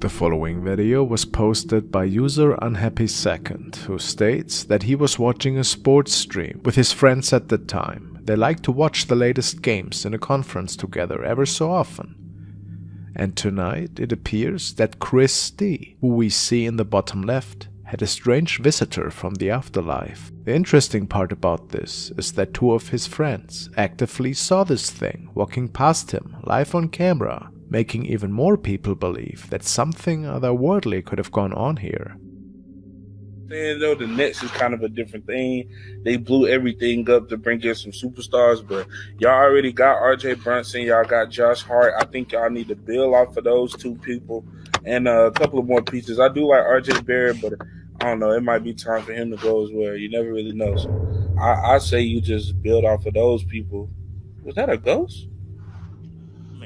The following video was posted by user Unhappy2nd, who states that he was watching a sports stream with his friends at the time. They like to watch the latest games in a conference together ever so often. And tonight it appears that Chris D, who we see in the bottom left, had a strange visitor from the afterlife. The interesting part about this is that two of his friends actively saw this thing walking past him live on camera, making even more people believe that something otherworldly could have gone on here. Saying though, the Nets is kind of a different thing. They blew everything up to bring in some superstars, but y'all already got RJ Brunson, y'all got Josh Hart. I think y'all need to build off of those two people and a couple of more pieces. I do like RJ Barrett, but I don't know, it might be time for him to go as well. You never really know. So I say you just build off of those people. Was that a ghost?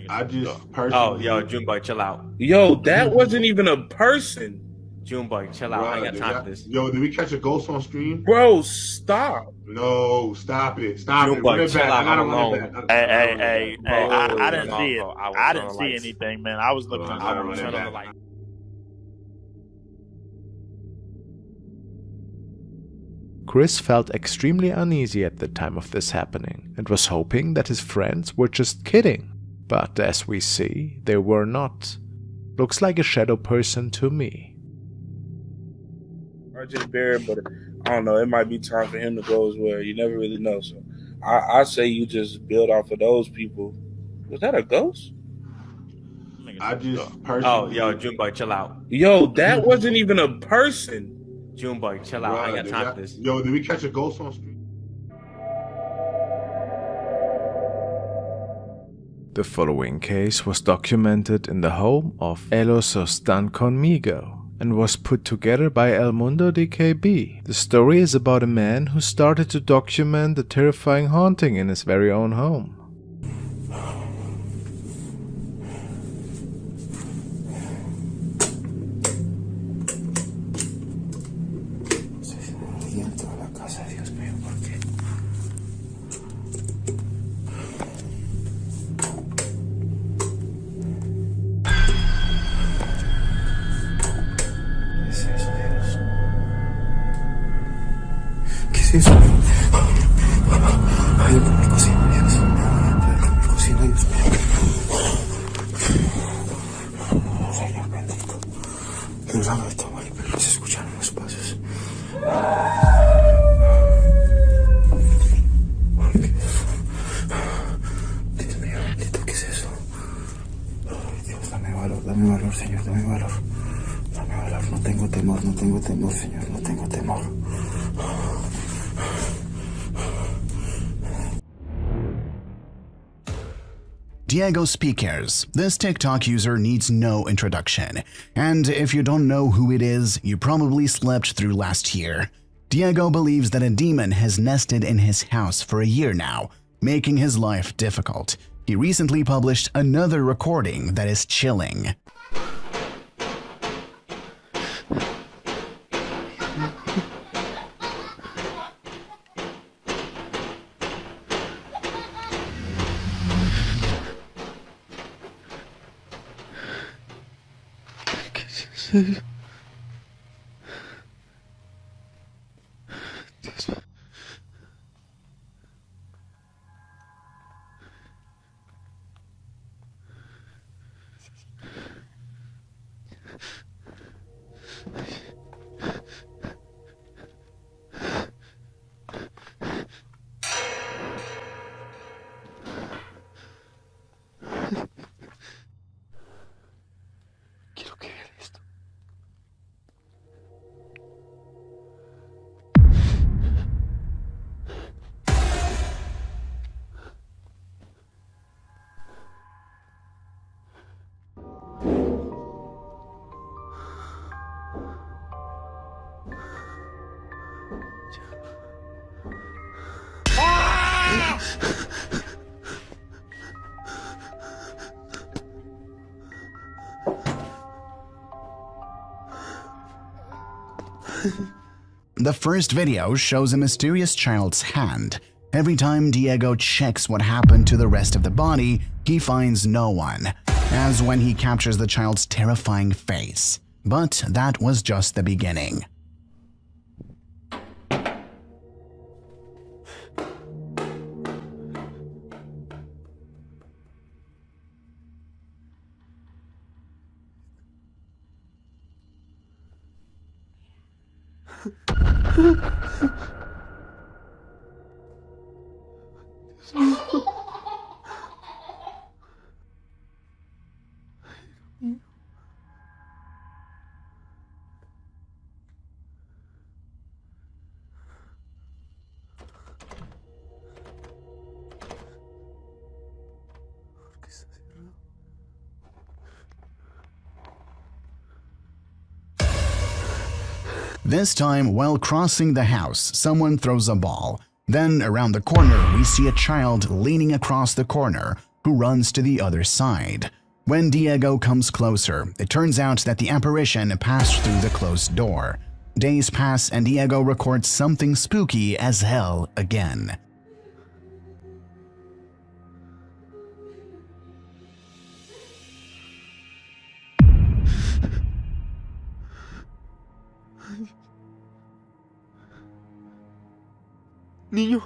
I just personally... Oh, yo, Juneboy, chill out. Yo, that wasn't even a person. Juneboy, chill out. I ain't got time for this. Yo, did we catch a ghost on stream? Bro, stop. No, stop it. Stop it. Juneboy, Run it chill back. out. I gotta I'm run alone. it back. Hey, Bro, I didn't see it. I didn't see lights. anything, man. I was looking Bro, at I gotta the run it Turn on the back. light. Chris felt extremely uneasy at the time of this happening and was hoping that his friends were just kidding. But as we see, they were not. Looks like a shadow person to me. RJ Barrett, but I don't know, it might be time for him to go as well. You never really know. So I say you just build off of those people. Was that a ghost? I just personally... Oh, yo, Juneboy, chill out. Yo, that wasn't even a person. Juneboy, chill out. I ain't got time for this. Yo, did we catch a ghost on stream? The following case was documented in the home of Elos Están Conmigo and was put together by El Mundo DKB. The story is about a man who started to document a terrifying haunting in his very own home. ¿Qué es eso? Hay algo en mi cocina, Dios. Hay algo en mi cocina, Dios mío. Señor bendito. Que nos haga esto, vale, pero se escucharon los pasos. Dios mío, bendito, ¿qué es eso? Ay, Dios, dame valor, Señor, dame valor. Dame valor, no tengo temor, Señor, no tengo temor. Diego Speakers. This TikTok user needs no introduction. And if you don't know who it is, you probably slept through last year. Diego believes that a demon has nested in his house for a year now, making his life difficult. He recently published another recording that is chilling. Quiero que vean esto. The first video shows a mysterious child's hand. Every time Diego checks what happened to the rest of the body, he finds no one. as when he captures the child's terrifying face. But that was just the beginning. This time, while crossing the house, someone throws a ball. Then, around the corner, we see a child leaning across the corner who runs to the other side. When Diego comes closer, it turns out that the apparition passed through the closed door. Days pass and Diego records something spooky as hell again. Niño.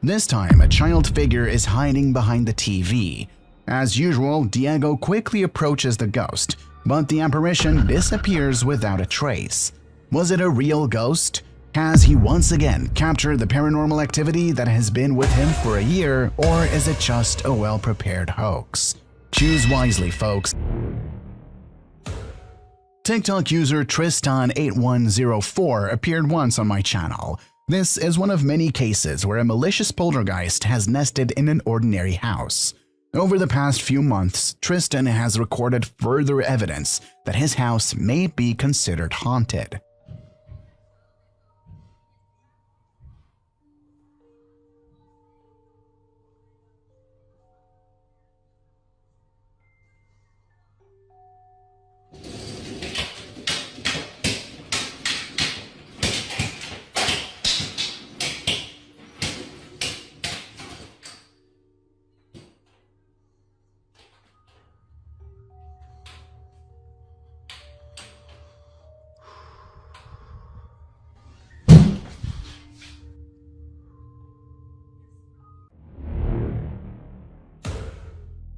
This time, a child figure is hiding behind the TV. As usual, Diego quickly approaches the ghost, but the apparition disappears without a trace. Was it a real ghost? Has he once again captured the paranormal activity that has been with him for a year, or is it just a well-prepared hoax? Choose wisely, folks. TikTok user Tristan8104 appeared once on my channel. This is one of many cases where a malicious poltergeist has nested in an ordinary house. Over the past few months, Tristan has recorded further evidence that his house may be considered haunted.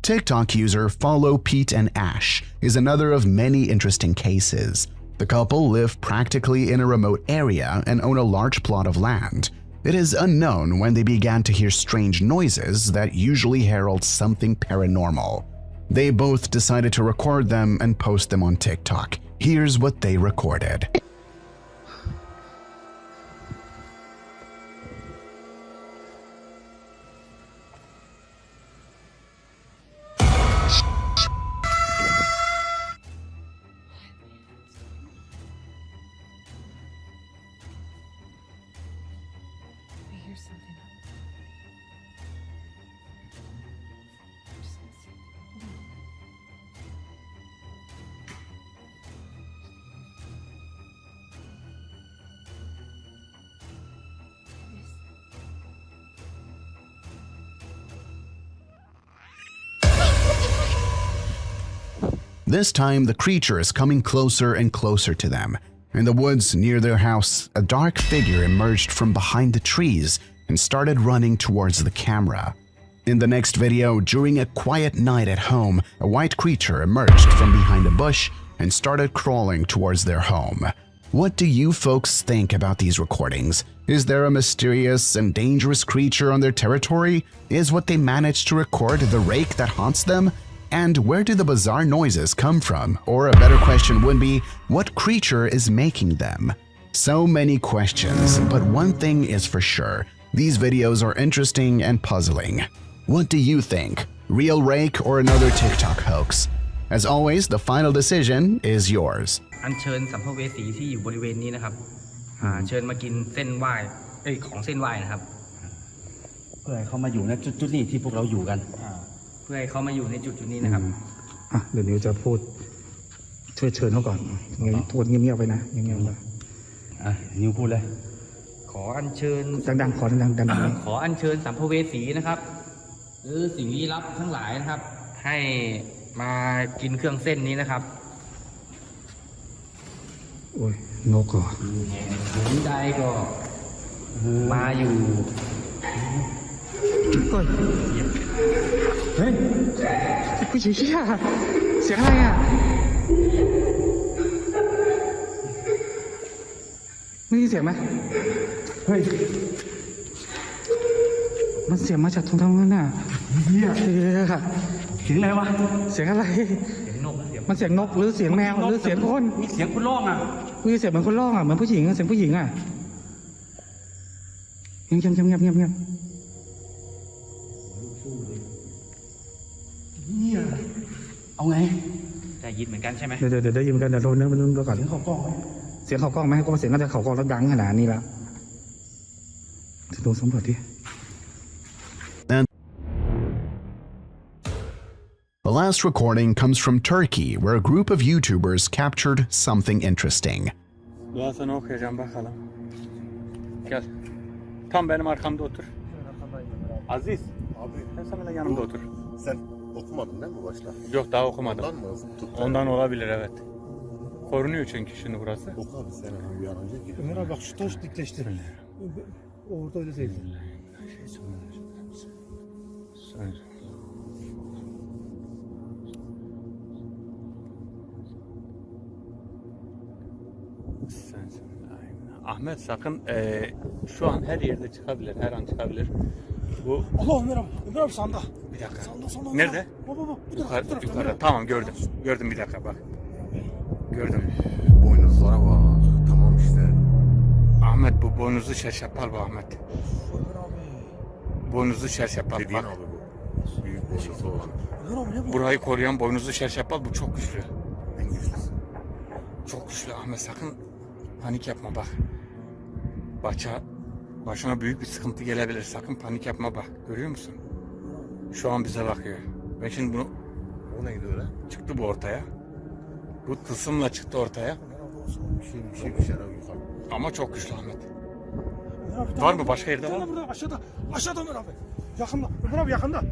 TikTok user Follow Pete and Ash is another of many interesting cases. The couple live practically in a remote area and own a large plot of land. It is unknown when they began to hear strange noises that usually herald something paranormal. They both decided to record them and post them on TikTok. Here's what they recorded. This time, the creature is coming closer and closer to them. In the woods near their house, a dark figure emerged from behind the trees and started running towards the camera. In the next video, during a quiet night at home, a white creature emerged from behind a bush and started crawling towards their home. What do you folks think about these recordings? Is there a mysterious and dangerous creature on their territory? Is what they managed to record the rake that haunts them? And where do the bizarre noises come from? Or a better question would be, what creature is making them? So many questions, but one thing is for sure. These videos are interesting and puzzling. What do you think? Real rake or another TikTok hoax? As always, the final decision is yours. อัญเชิญสัมภเวสีที่อยู่บริเวณนี้นะครับเชิญมากินเส้นไหว้ของเส้นไหว้นะครับเพื่อให้เขามาอยู่ณจุดนี้ที่พวกเราอยู่กันเพื่อให้เขามาอยู่ในจุดนี้นะครับเดี๋ยวนิวจะพูดช่วยเชิญเขาก่อนพูดเงียบๆไปนะเงียบๆไปนิวพูดเลยข ขออัญเชิญ ดังๆขอดังๆ ขออัญเชิญสัมภเวสีนะครับ หรือสิ่งลี้ลับทั้งหลายนะครับ ให้มากินเครื่องเส้นนี้นะครับ โอ้ยนกเหรอ ถึงใดก็มาอยู่ เฮ้ยผู้หญิงเชี่ยเสียงอะไรอ่ะไม่ได้ยินเสียงไหมเฮ้ยมันเสียงมาจากตรงนั้นน่ะเฮียค่ะเสียงอะไรวะเสียงอะไร เสียงนก มันเสียงนกหรือเสียงแมวหรือเสียงคน มีเสียงคุณร้องอ่ะ มีเสียงเหมือนคนร้องอ่ะเหมือนผู้หญิงเสียงผู้หญิงอ่ะเงียบเงียบเอาไง ได้ยินเหมือนกันใช่ไหม เดี๋ยวได้ยินกันเดี๋ยวโดนนึงมันก่อนเสียงเขากล้องไหมเสียงเขากล้องไหมก็เสียงก็จะเขากล้องแล้วดังขนาดนี้แล้วจะโดนสำรวจดิ The last recording comes from Turkey, where a group of YouTubers captured something interesting. Duasını okuyacağım bakalım. Gel. Tam benim arkamda otur. Aziz. Abi. Sen sana yanımda otur. Sen okumadın değil mi başta? Yok daha okumadım. Ondan mı tuttu? Ondan olabilir evet. Korunuyor çünkü şimdi burası. Oku abi sen bir an önce gir. Ömer abi bak şu taş dikleşti. Orada öyle değil. Ahmet sakın şu an her yerde çıkabilir, her an çıkabilir. Bu Allah Ömer abi sanda. bir dakika. Sanda. Nerede? Baba. Yukarıda. Tamam gördüm. Gördüm bir dakika bak. Gördüm. Boynuzlara bak. Tamam işte. Ahmet bu boynuzlu şerşapal bu Ahmet. Boynuzlu şerşapal Dediğin bak. abi bu. Büyük boynuzu olan. Burayı koruyan boynuzlu şerşapal bu çok güçlü. En güçlüsü. Çok güçlü Ahmet sakın panik yapma bak. Başına büyük bir sıkıntı gelebilir. Sakın panik yapma bak. Görüyor musun? Şu an bize bakıyor. Ben şimdi bunu O neydi öyle? çıktı bu ortaya. Bu tılsımla çıktı ortaya. Bir şey abi yukarı. Ama çok güçlü Ahmet. Var mı başka yerde var mı? Burada aşağıda Ömer abi. Yakında. Ömer abi yakında.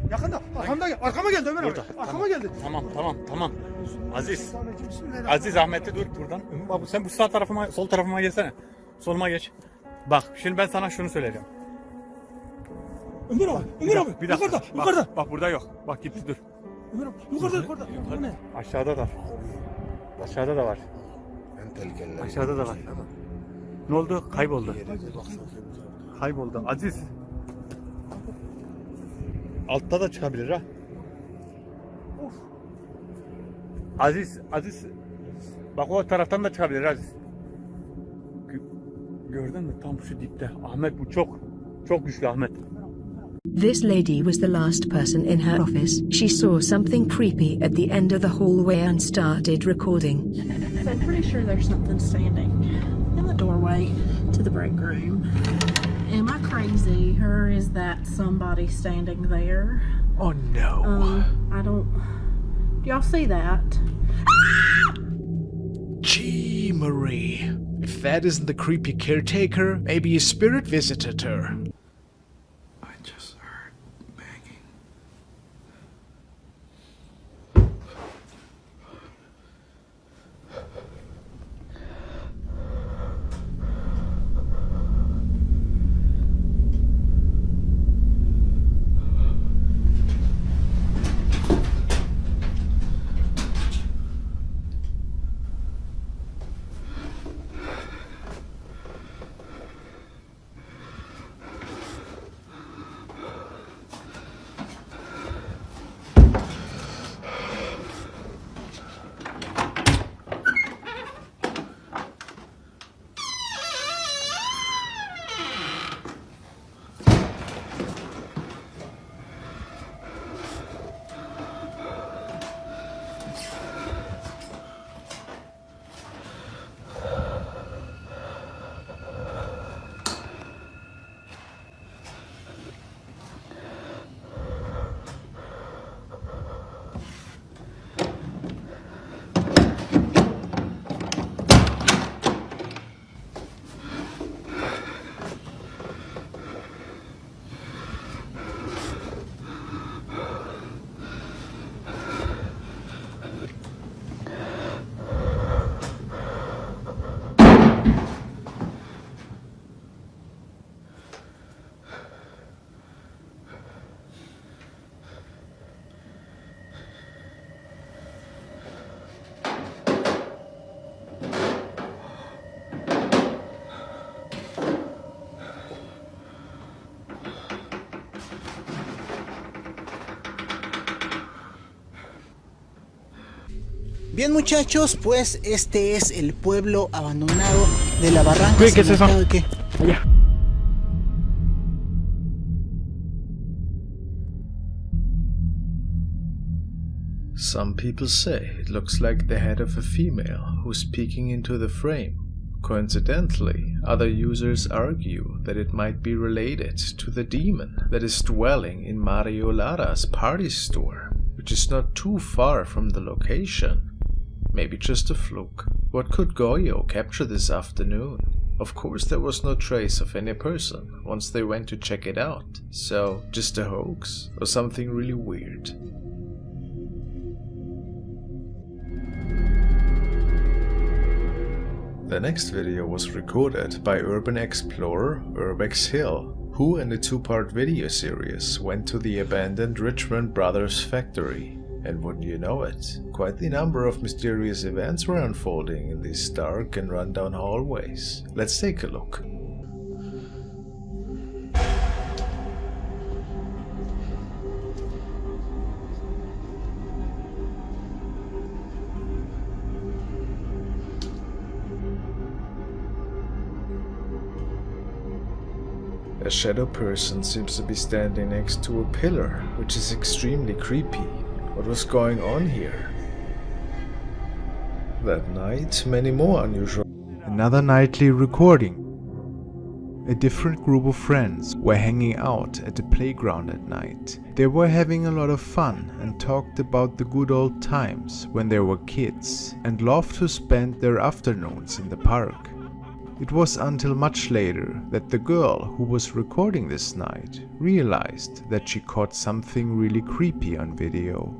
Arkama geldi Ömer Burada. abi. Arkama geldi. Tamam. Aziz Ahmet'i dur buradan. Bak sen bu sağ tarafıma, sol tarafıma geçsene. Soluma geç. Bak şimdi ben sana şunu söyleyeceğim. Ömer abi. Bir dakika. Yukarıda. Bak burada yok. Bak gitti dur. Ömer abi. Yukarıda. O ne? Aşağıda da. Aşağıda da var. En tehlikeli. Aşağıda da var. Ne oldu? Kayboldu. Kayboldu. Aziz. Altta da çıkabilir ha. Aziz. Bak o taraftan da çıkabilir Aziz. Gördün mü? Tam şu dipte. Ahmet bu çok güçlü Ahmet. This lady was the last person in her office. She saw something creepy at the end of the hallway and started recording. So I'm pretty sure there's something standing in the doorway to the break room. Am I crazy, or is that somebody standing there? Oh no. I don't. Do y'all see that? Gee, Marie. If that isn't the creepy caretaker, maybe a spirit visited her. I just heard banging. Bien muchachos, pues este es el pueblo abandonado de la barranca. ¿Qué es eso? ¿Qué? Allá. Some people say it looks like the head of a female who's peeking into the frame. Coincidentally, other users argue that it might be related to the demon that is dwelling in Mario Lara's party store, which is not too far from the location. Maybe just a fluke. What could Goyo capture this afternoon? Of course there was no trace of any person once they went to check it out, so just a hoax or something really weird. The next video was recorded by urban explorer Urbex Hill, who in the two-part video series went to the abandoned Richmond Brothers factory. And wouldn't you know it, quite the number of mysterious events were unfolding in these dark and rundown hallways. Let's take a look. A shadow person seems to be standing next to a pillar, which is extremely creepy. What was going on here? That night, many more unusual. Another nightly recording. A different group of friends were hanging out at the playground at night. They were having a lot of fun and talked about the good old times when they were kids and loved to spend their afternoons in the park. It was until much later that the girl who was recording this night realized that she caught something really creepy on video.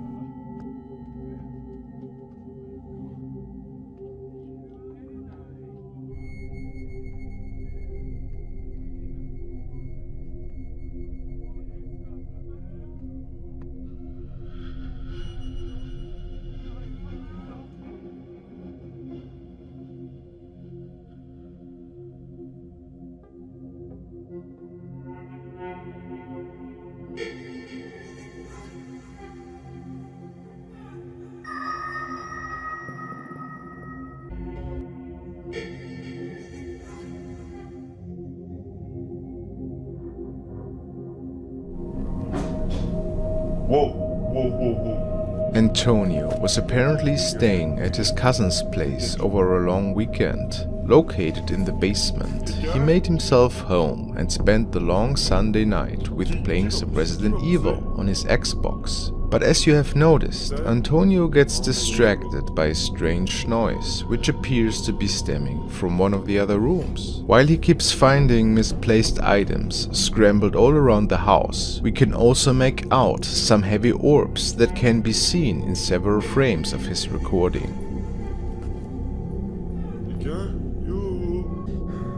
Antonio was apparently staying at his cousin's place over a long weekend. Located in the basement, he made himself home and spent the long Sunday night with playing some Resident Evil on his Xbox. But as you have noticed, Antonio gets distracted by a strange noise, which appears to be stemming from one of the other rooms. While he keeps finding misplaced items scrambled all around the house, we can also make out some heavy orbs that can be seen in several frames of his recording.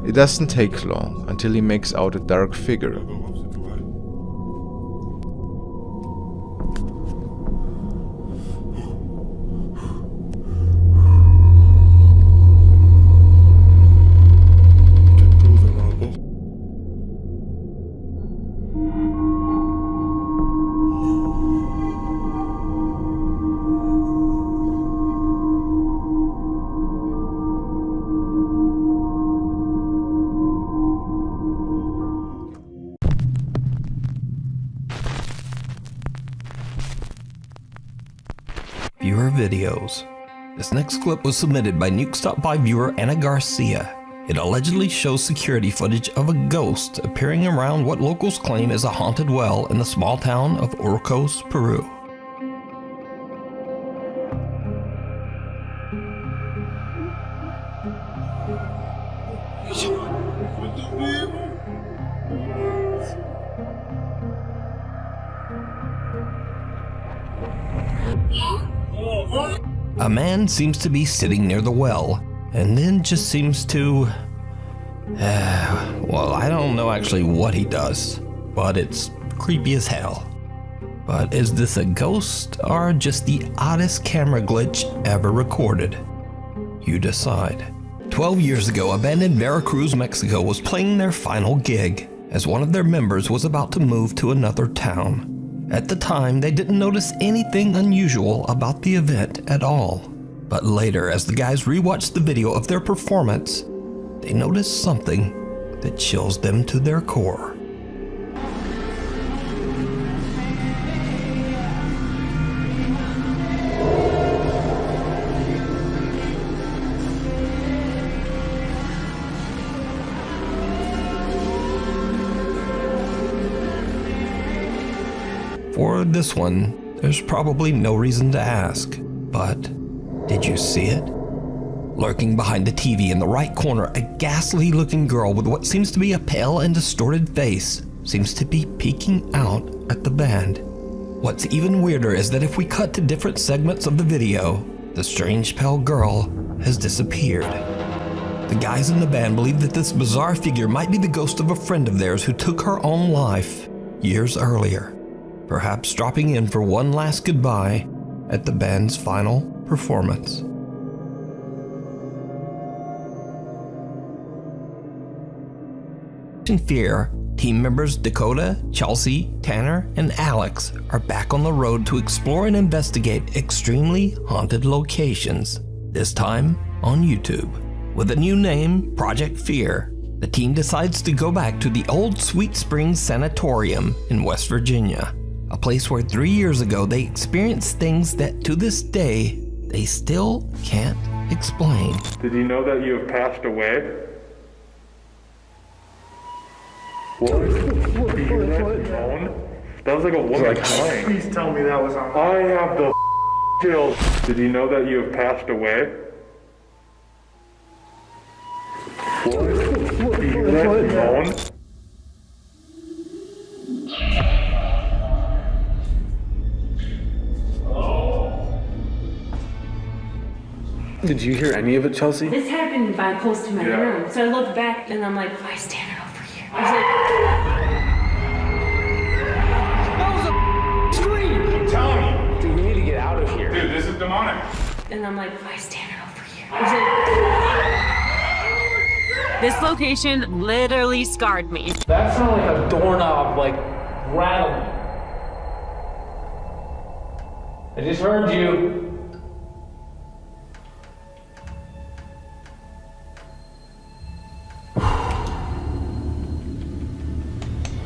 It doesn't take long until he makes out a dark figure. Viewer videos. This next clip was submitted by Nukes by viewer Anna Garcia. It allegedly shows security footage of a ghost appearing around what locals claim is a haunted well in the small town of Orcos, Peru. A man seems to be sitting near the well, and then just seems to... well, I don't know actually what he does, but it's creepy as hell. But is this a ghost or just the oddest camera glitch ever recorded? You decide. 12 years ago, a band in Veracruz, Mexico was playing their final gig, as one of their members was about to move to another town. At the time, they didn't notice anything unusual about the event at all. But later, as the guys rewatch the video of their performance, they notice something that chills them to their core. For this one, there's probably no reason to ask, but did you see it? Lurking behind the TV in the right corner, a ghastly-looking girl with what seems to be a pale and distorted face seems to be peeking out at the band. What's even weirder is that if we cut to different segments of the video, the strange pale girl has disappeared. The guys in the band believe that this bizarre figure might be the ghost of a friend of theirs who took her own life years earlier, perhaps dropping in for one last goodbye at the band's final performance. In Fear, team members Dakota, Chelsea, Tanner, and Alex are back on the road to explore and investigate extremely haunted locations, this time on YouTube. With a new name, Project Fear, the team decides to go back to the old Sweet Springs Sanatorium in West Virginia, a place where 3 years ago they experienced things that to this day they still can't explain. Did you know that you have passed away? What? That was like a woman crying. Please tell me that was on. I have the chills. Did you know that you have passed away? What? Did you hear any of it, Chelsea? This happened by close to my room. So I looked back and I'm like, why is Tanner over here? I was like, That was a scream! I'm telling you. Dude, we need to get out of here. Dude, this is demonic. and I'm like, why is Tanner over here? I was like, this location literally scarred me. That sounded like a doorknob, like, rattling. I just heard you.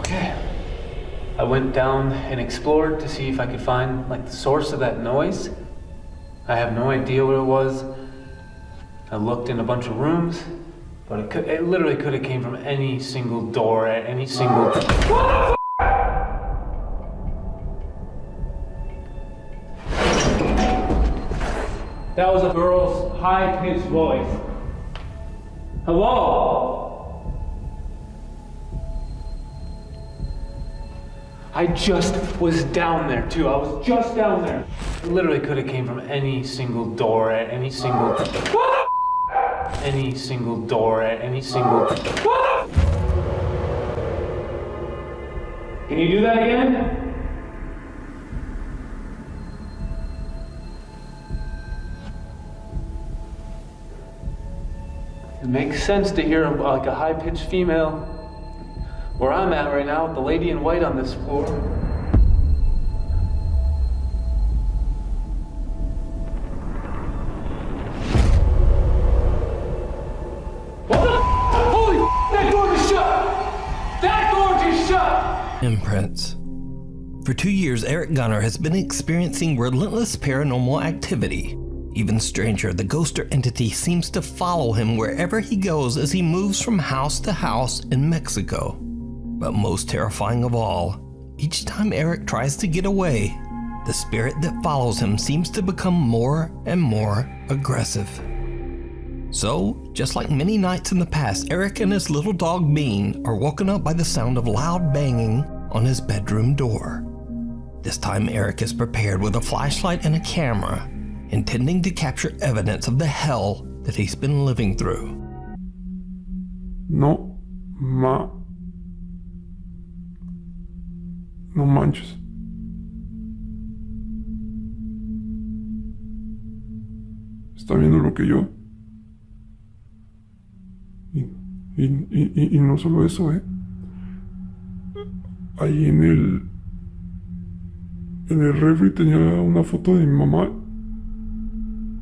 Okay. I went down and explored to see if I could find, like, the source of that noise. I have no idea what it was. I looked in a bunch of rooms, but it literally could have came from any single door at any single... What the That was a girl's high-pitched voice. Hello? I just was down there too. I was just down there. It literally could have came from any single door at any single... What any single door at any single... What the Can you do that again? It makes sense to hear like a high-pitched female. Where I'm at right now, the lady in white on this floor. What the Holy that door just shut! That door just shut! Imprints. For 2 years, Eric Gunner has been experiencing relentless paranormal activity. Even stranger, the ghost or entity seems to follow him wherever he goes as he moves from house to house in Mexico. But most terrifying of all, each time Eric tries to get away, the spirit that follows him seems to become more and more aggressive. So, just like many nights in the past, Eric and his little dog Bean are woken up by the sound of loud banging on his bedroom door. This time Eric is prepared with a flashlight and a camera, intending to capture evidence of the hell that he's been living through. No manches. Está viendo lo que yo. Y no solo eso, Ahí en el refri tenía una foto de mi mamá.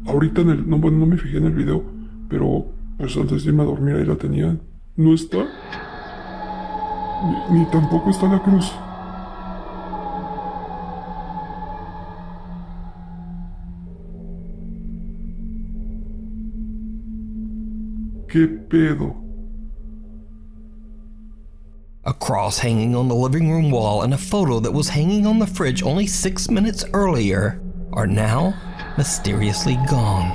ahorita no, bueno, no me fijé en el video, pero pues antes de irme a dormir ahí la tenían. ¿No está? Ni tampoco está la cruz. ¿Qué pedo? A cross hanging on the living room wall and a photo that was hanging on the fridge only 6 minutes earlier are now mysteriously gone.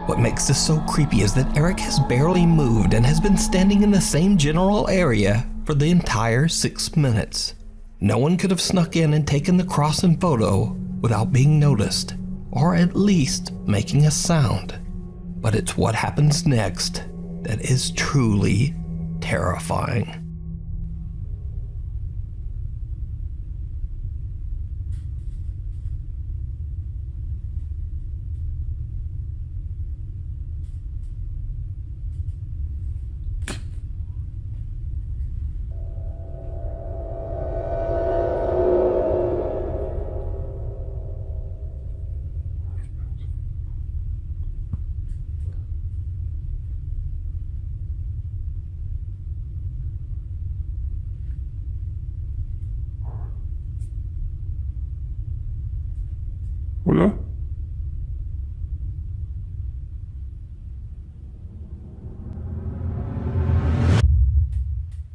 What makes this so creepy is that Eric has barely moved and has been standing in the same general area for the entire 6 minutes. No one could have snuck in and taken the cross and photo without being noticed, or at least making a sound. But it's what happens next that is truly terrifying. ¿Hola?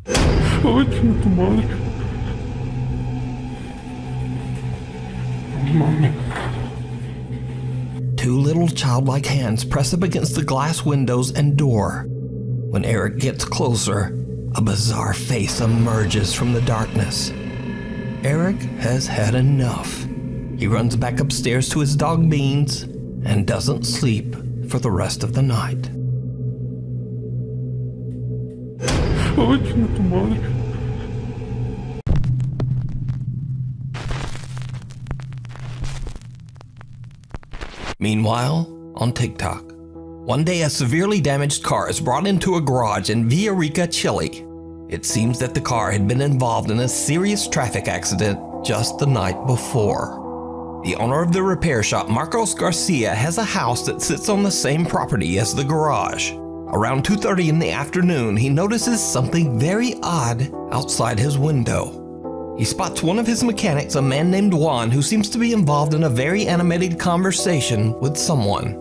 ¡Ay, chinga tu madre! No mames. Two little childlike hands press up against the glass windows and door. When Eric gets closer, a bizarre face emerges from the darkness. Eric has had enough. He runs back upstairs to his dog Beans and doesn't sleep for the rest of the night. ¡Ay, chinga tu madre! Meanwhile, on TikTok, one day a severely damaged car is brought into a garage in Villarica, Chile. It seems that the car had been involved in a serious traffic accident just the night before. The owner of the repair shop, Marcos Garcia, has a house that sits on the same property as the garage. Around 2:30 in the afternoon, he notices something very odd outside his window. He spots one of his mechanics, a man named Juan, who seems to be involved in a very animated conversation with someone.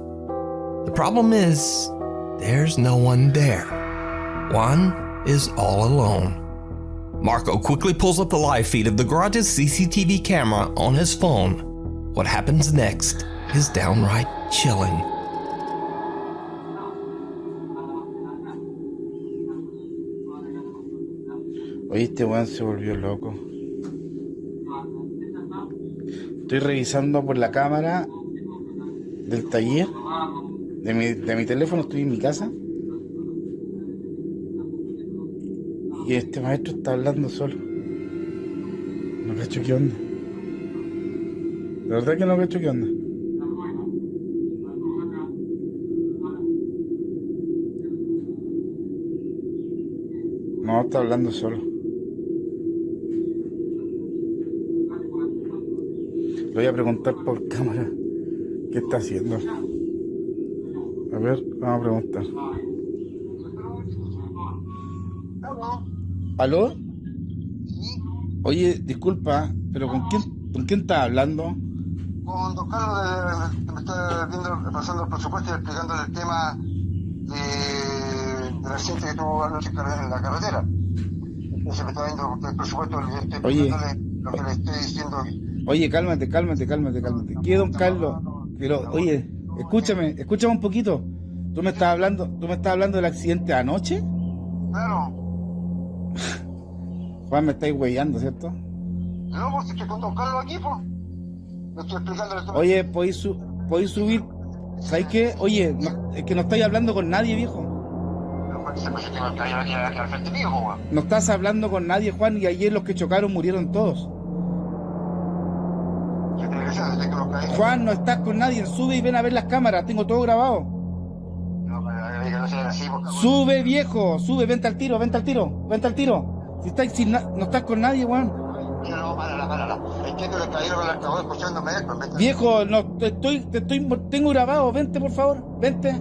The problem is, there's no one there. Juan is all alone. Marco quickly pulls up the live feed of the garage's CCTV camera on his phone. What happens next is downright chilling. Oye, este weón se volvió loco. Estoy revisando por la cámara del taller de mi teléfono, estoy en mi casa. Y este maestro está hablando solo. No cacho qué onda. De verdad que no cacho qué onda. No, está hablando solo. Le voy a preguntar por cámara qué está haciendo. A ver, vamos a preguntar. ¿Aló? Oye, disculpa, pero ¿con quién estás hablando? Con don Carlos, que me está pasando el presupuesto y explicándole el tema del accidente que tuvo anoche en la carretera. Se me está dando el presupuesto, le estoy explicándole lo que le estoy diciendo. Oye, cálmate. ¿Qué, don Carlos? Pero, oye, escúchame un poquito. ¿Tú me estás hablando del accidente de anoche? Claro. Juan, me estáis huellando, ¿cierto? No, pues estoy con don Carlos aquí, pues. Le estoy explicando el tema. Oye, ¿podéis subir? ¿Sabes qué? Oye, es que no estáis hablando con nadie, viejo. No estás hablando con nadie, Juan, y ayer los que chocaron murieron todos. Juan, no estás con nadie, sube y ven a ver las cámaras, tengo todo grabado. Sube, viejo, sube, vente al tiro. Si no estás con nadie, Juan. No, párala. Es diciéndole que ahí lo acabó escuchándome él, pues, Viejo, no, tengo grabado, vente por favor, vente.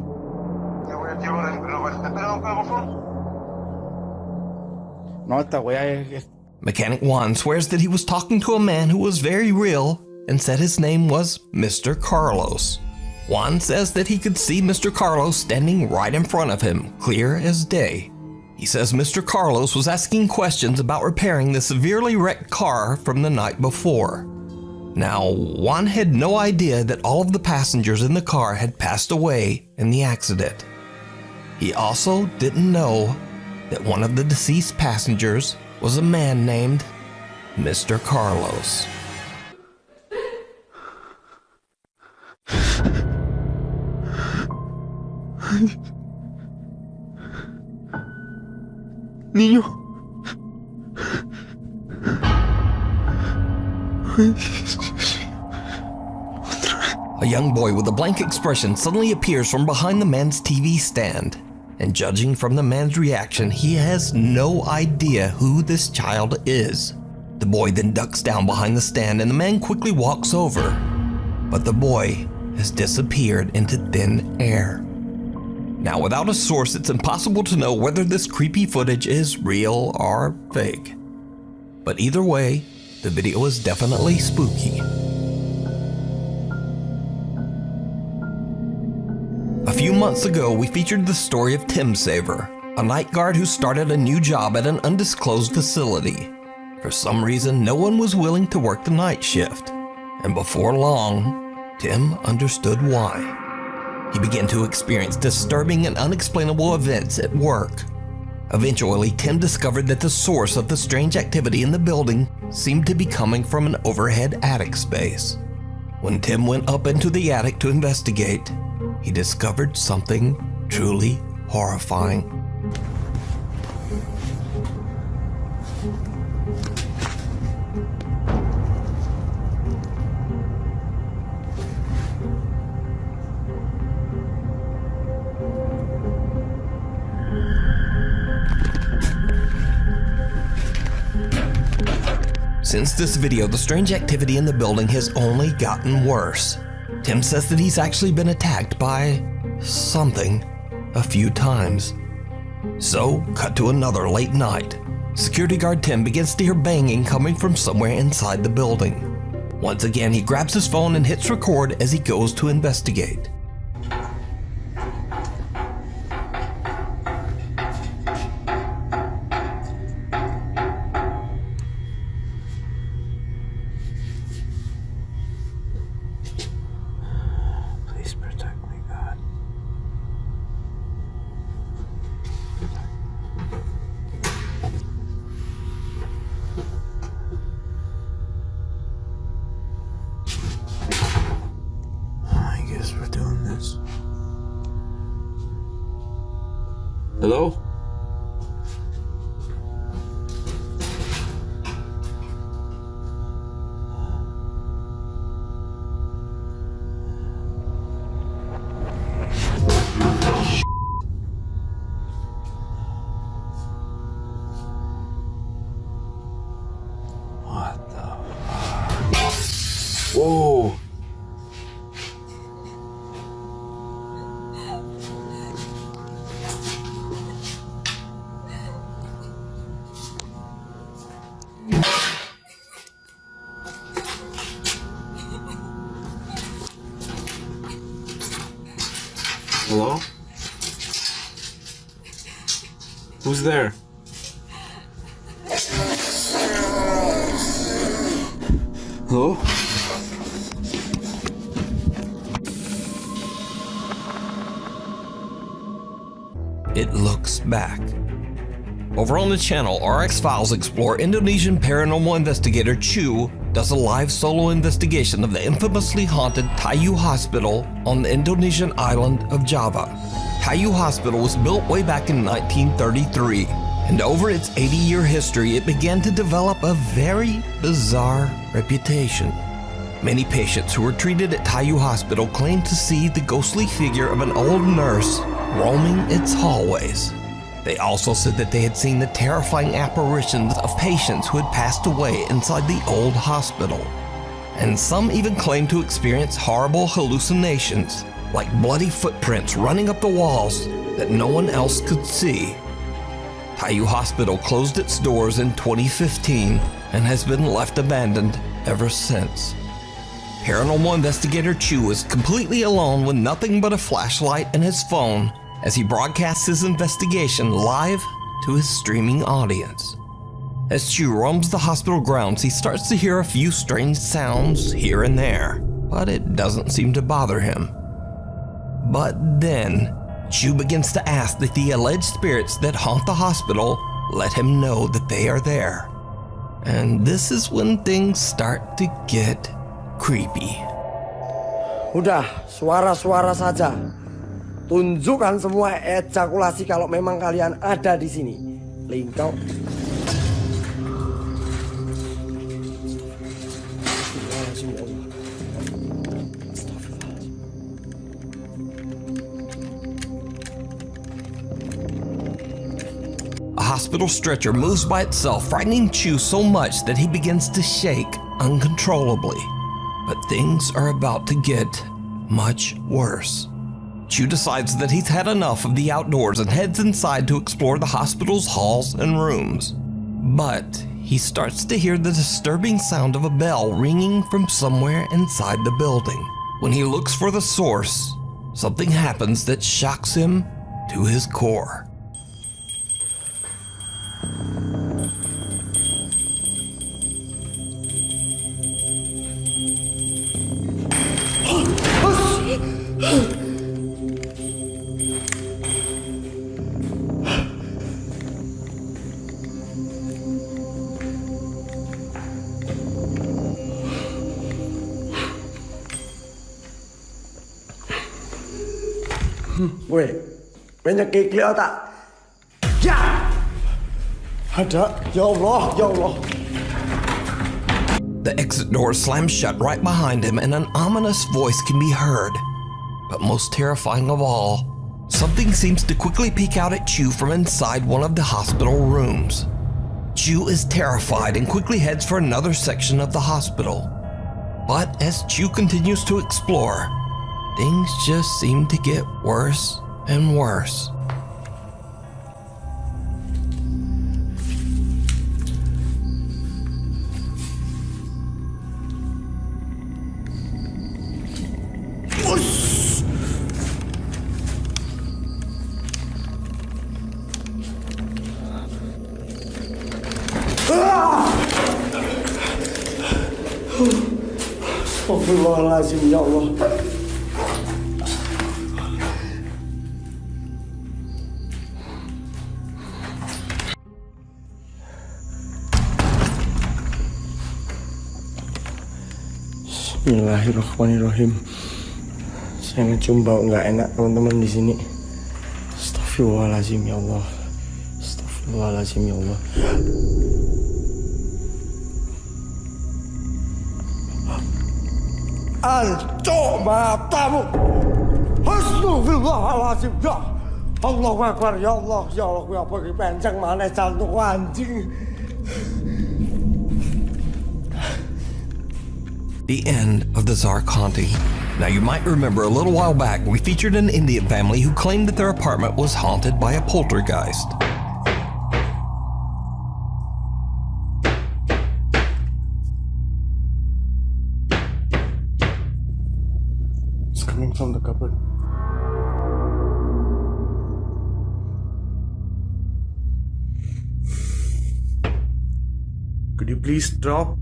No, esta weá es... Mechanic Juan swears that he was talking to a man who was very real and said his name was Mr. Carlos. Juan says that he could see Mr. Carlos standing right in front of him, clear as day. He says Mr. Carlos was asking questions about repairing the severely wrecked car from the night before. Now, Juan had no idea that all of the passengers in the car had passed away in the accident. He also didn't know that one of the deceased passengers was a man named Mr. Carlos. Niño. A young boy with a blank expression suddenly appears from behind the man's TV stand. And judging from the man's reaction, he has no idea who this child is. The boy then ducks down behind the stand and the man quickly walks over. But the boy has disappeared into thin air. Now, without a source, it's impossible to know whether this creepy footage is real or fake. But either way, the video is definitely spooky. A few months ago, we featured the story of Tim Saver, a night guard who started a new job at an undisclosed facility. For some reason, no one was willing to work the night shift. And before long, Tim understood why. He began to experience disturbing and unexplainable events at work. Eventually, Tim discovered that the source of the strange activity in the building seemed to be coming from an overhead attic space. When Tim went up into the attic to investigate, he discovered something truly horrifying. Since this video, the strange activity in the building has only gotten worse. Tim says that he's actually been attacked by something a few times. So, cut to another late night. Security guard Tim begins to hear banging coming from somewhere inside the building. Once again, he grabs his phone and hits record as he goes to investigate. Hello? What the fuck? Whoa! Hello? Who's there? Hello? It looks back. Over on the channel, RX Files explore Indonesian paranormal investigator Chu does a live solo investigation of the infamously haunted Tayu Hospital on the Indonesian island of Java. Tayu Hospital was built way back in 1933, and over its 80-year history, it began to develop a very bizarre reputation. Many patients who were treated at Tayu Hospital claimed to see the ghostly figure of an old nurse roaming its hallways. They also said that they had seen the terrifying apparitions of patients who had passed away inside the old hospital. and some even claim to experience horrible hallucinations, like bloody footprints running up the walls that no one else could see. Taiyu Hospital closed its doors in 2015 and has been left abandoned ever since. Paranormal investigator Chu is completely alone with nothing but a flashlight and his phone as he broadcasts his investigation live to his streaming audience. As Chu roams the hospital grounds, he starts to hear a few strange sounds here and there, but it doesn't seem to bother him. But then, Chu begins to ask that the alleged spirits that haunt the hospital let him know that they are there. And this is when things start to get creepy. Udah, suara-suara saja. Tunjukkan semua ejakulasi kalau memang kalian ada di sini. Lingkau. A hospital stretcher moves by itself, frightening Chu so much that he begins to shake uncontrollably. But things are about to get much worse. Chu decides that he's had enough of the outdoors and heads inside to explore the hospital's halls and rooms. But he starts to hear the disturbing sound of a bell ringing from somewhere inside the building. When he looks for the source, something happens that shocks him to his core. Weh, banyak keklik tak? Ya! Ada, ya Allah, ya Allah. The exit door slams shut right behind him and an ominous voice can be heard. But most terrifying of all, something seems to quickly peek out at Chu from inside one of the hospital rooms. Chu is terrified and quickly heads for another section of the hospital. But as Chu continues to explore, things just seem to get worse and worse. Astagfirullahaladzim, ya Allah. Bismillahirrahmanirrahim. Saya ngecium bau nggak enak teman-teman di sini. Astagfirullahaladzim, ya Allah. Astagfirullahaladzim, ya Allah. Ancok matamu. Astagfirullahaladzim, ya Allah Akbar, ya Allah, ya Allah, ya pergi penceng mana jantung anjing. The end of the Zark haunting. Now you might remember a little while back we featured an Indian family who claimed that their apartment was haunted by a poltergeist. It's coming from the cupboard. Could you please drop?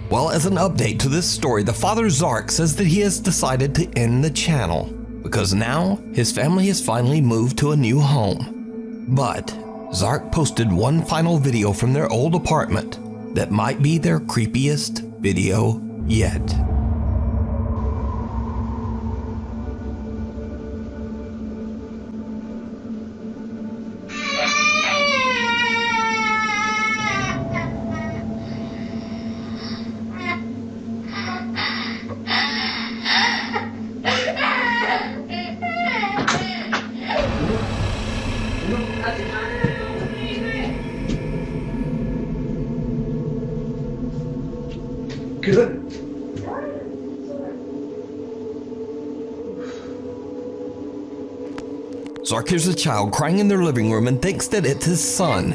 Well, as an update to this story, the father Zark says that he has decided to end the channel because now his family has finally moved to a new home. But Zark posted one final video from their old apartment that might be their creepiest video yet. Zark hears a child crying in their living room and thinks that it's his son.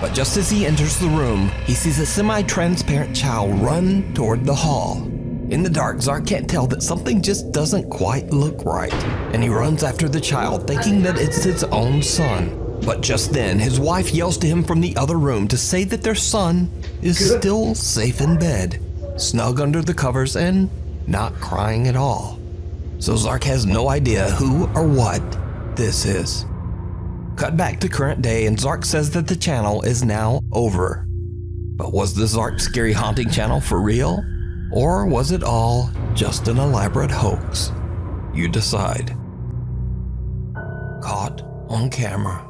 But just as he enters the room, he sees a semi-transparent child run toward the hall. In the dark, Zark can't tell that something just doesn't quite look right, and he runs after the child, thinking that it's his own son. But just then, his wife yells to him from the other room to say that their son is still safe in bed, snug under the covers and not crying at all. So Zark has no idea who or what this is. Cut back to current day and Zark says that the channel is now over. But was the Zark Scary Haunting channel for real? Or was it all just an elaborate hoax? You decide. Caught on camera.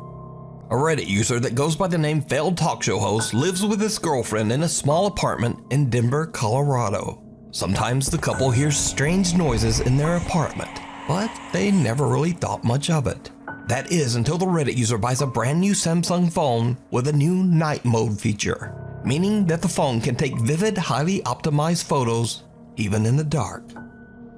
A Reddit user that goes by the name Failed Talk Show Host lives with his girlfriend in a small apartment in Denver, Colorado. Sometimes the couple hears strange noises in their apartment, but they never really thought much of it. That is until the Reddit user buys a brand new Samsung phone with a new night mode feature, meaning that the phone can take vivid, highly optimized photos even in the dark.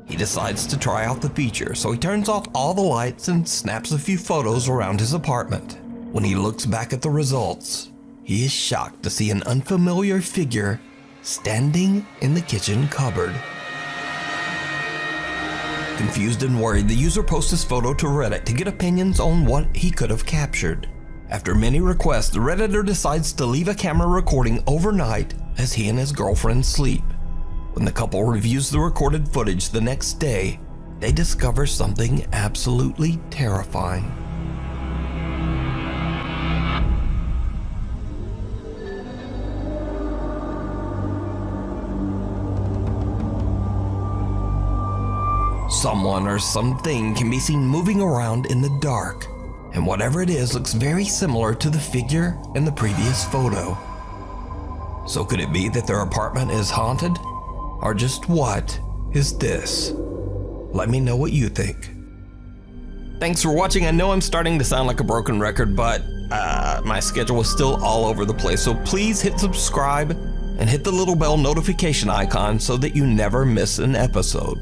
He decides to try out the feature, so he turns off all the lights and snaps a few photos around his apartment. When he looks back at the results, he is shocked to see an unfamiliar figure standing in the kitchen cupboard. Confused and worried, the user posts his photo to Reddit to get opinions on what he could have captured. After many requests, the Redditor decides to leave a camera recording overnight as he and his girlfriend sleep. When the couple reviews the recorded footage the next day, they discover something absolutely terrifying. Someone or something can be seen moving around in the dark, and whatever it is looks very similar to the figure in the previous photo. So could it be that their apartment is haunted? Or just what is this? Let me know what you think. Thanks for watching. I know I'm starting to sound like a broken record, but my schedule is still all over the place, so please hit subscribe and hit the little bell notification icon so that you never miss an episode.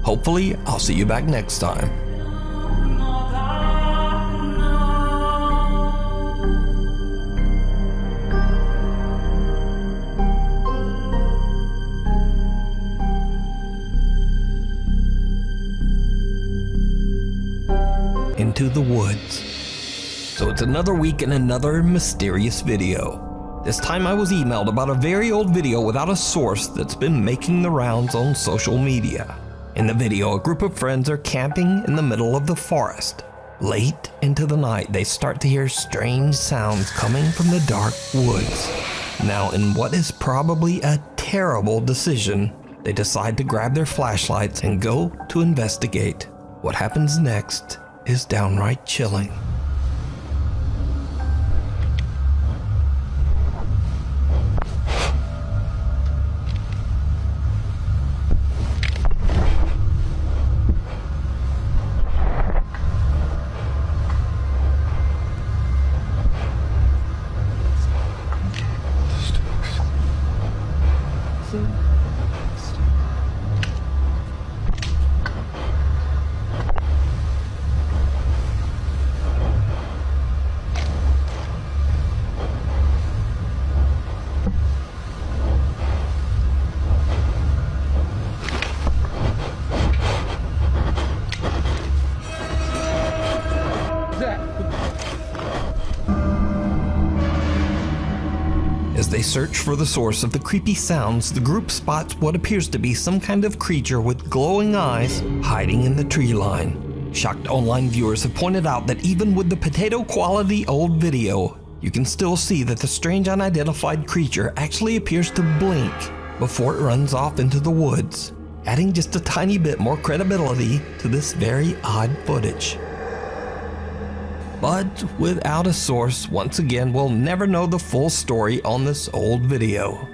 Hopefully, I'll see you back next time. Into the woods. So it's another week and another mysterious video. This time I was emailed about a very old video without a source that's been making the rounds on social media. In the video, a group of friends are camping in the middle of the forest. Late into the night, they start to hear strange sounds coming from the dark woods. Now, in what is probably a terrible decision, they decide to grab their flashlights and go to investigate. What happens next is downright chilling. As they search for the source of the creepy sounds, the group spots what appears to be some kind of creature with glowing eyes hiding in the tree line. Shocked online viewers have pointed out that even with the potato quality old video, you can still see that the strange unidentified creature actually appears to blink before it runs off into the woods, adding just a tiny bit more credibility to this very odd footage. But without a source, once again, we'll never know the full story on this old video.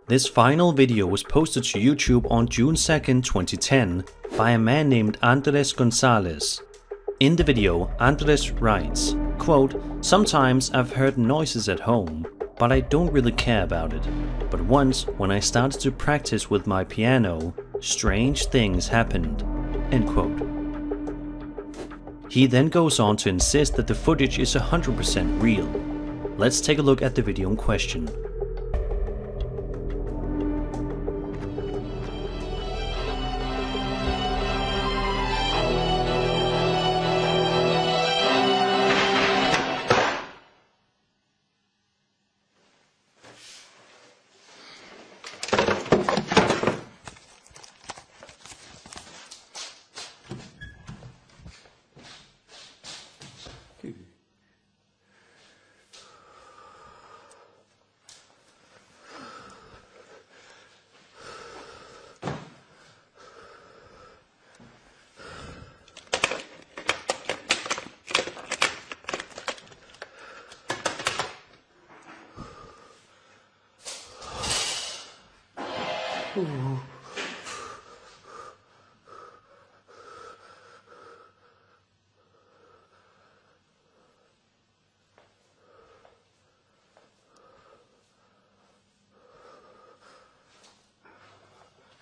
This final video was posted to YouTube on June 2nd, 2010 by a man named Andres Gonzalez. In the video, Andres writes, quote, "Sometimes I've heard noises at home, but I don't really care about it. But once, when I started to practice with my piano, strange things happened." End quote. He then goes on to insist that the footage is 100% real. Let's take a look at the video in question.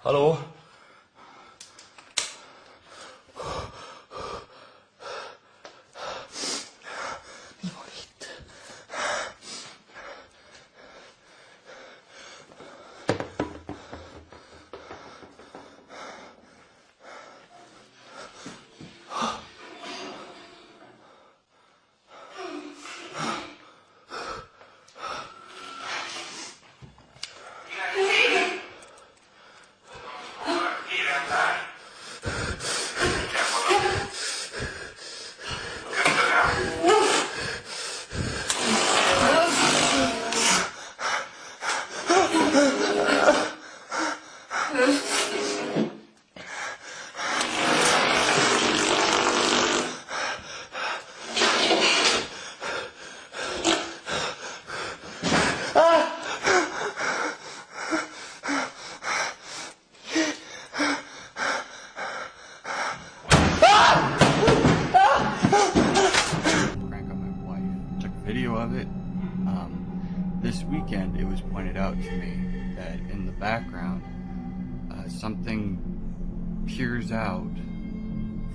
Hallo? Video of it. This weekend it was pointed out to me that in the background something peers out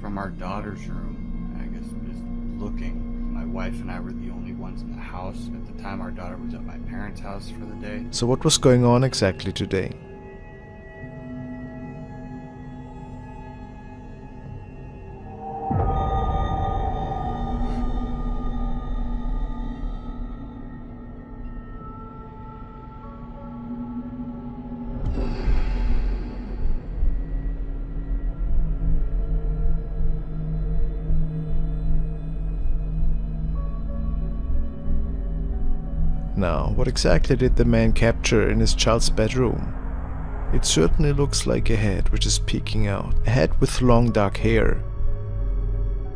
from our daughter's room. I guess is looking. My wife and I were the only ones in the house at the time. Our daughter was at my parents' house for the day. So what was going on exactly today? Now, what exactly did the man capture in his child's bedroom? It certainly looks like a head which is peeking out, a head with long dark hair.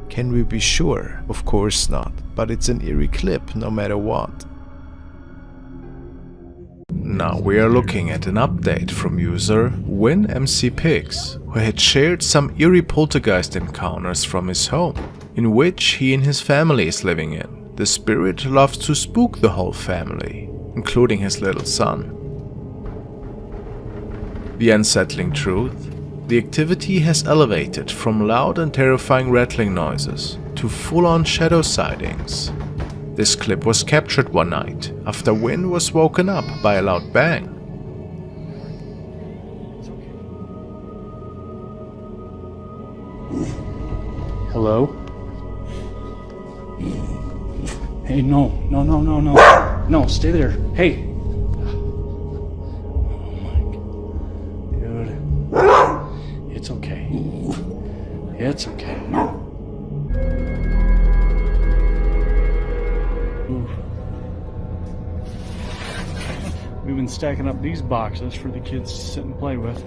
Can we be sure? Of course not, but it's an eerie clip no matter what. Now we are looking at an update from user WinMCPix, who had shared some eerie poltergeist encounters from his home, in which he and his family is living in. The spirit loves to spook the whole family, including his little son. The unsettling truth: the activity has elevated from loud and terrifying rattling noises to full-on shadow sightings. This clip was captured one night after Win was woken up by a loud bang. Hello? Hey, no, stay there. Hey. Oh my God. Dude. It's okay. It's okay. Ooh. We've been stacking up these boxes for the kids to sit and play with.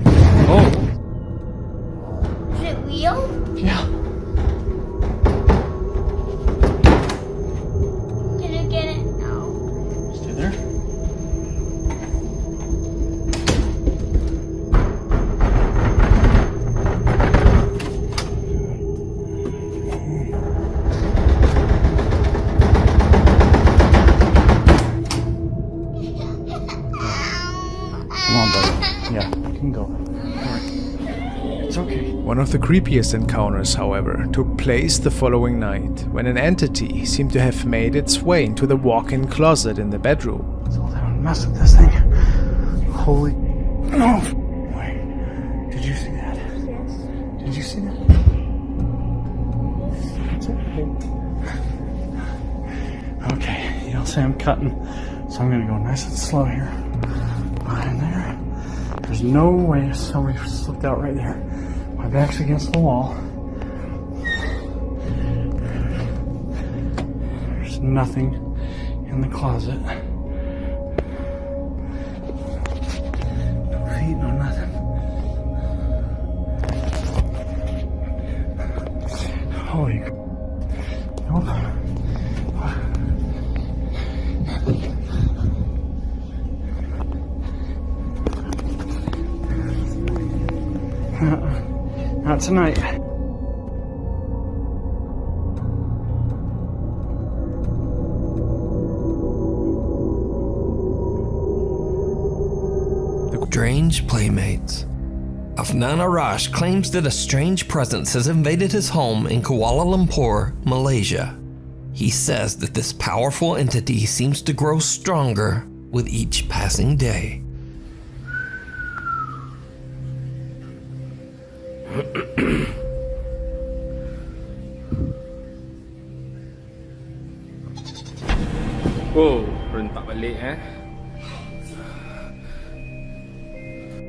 Oh! Is it real? Yeah. One of the creepiest encounters, however, took place the following night, when an entity seemed to have made its way into the walk-in closet in the bedroom. Let's hold down and mess with this thing. Holy... No! Wait. Did you see that? Yes. Did you see that? Okay, you don't say I'm cutting, so I'm gonna go nice and slow here. Behind there. There's no way somebody slipped out right there. My back's against the wall. There's nothing in the closet. No feet, no nothing. Holy... Nope. Not tonight. Strange playmates. Afnan Arash claims that a strange presence has invaded his home in Kuala Lumpur, Malaysia. He says that this powerful entity seems to grow stronger with each passing day. Oh, rentak balik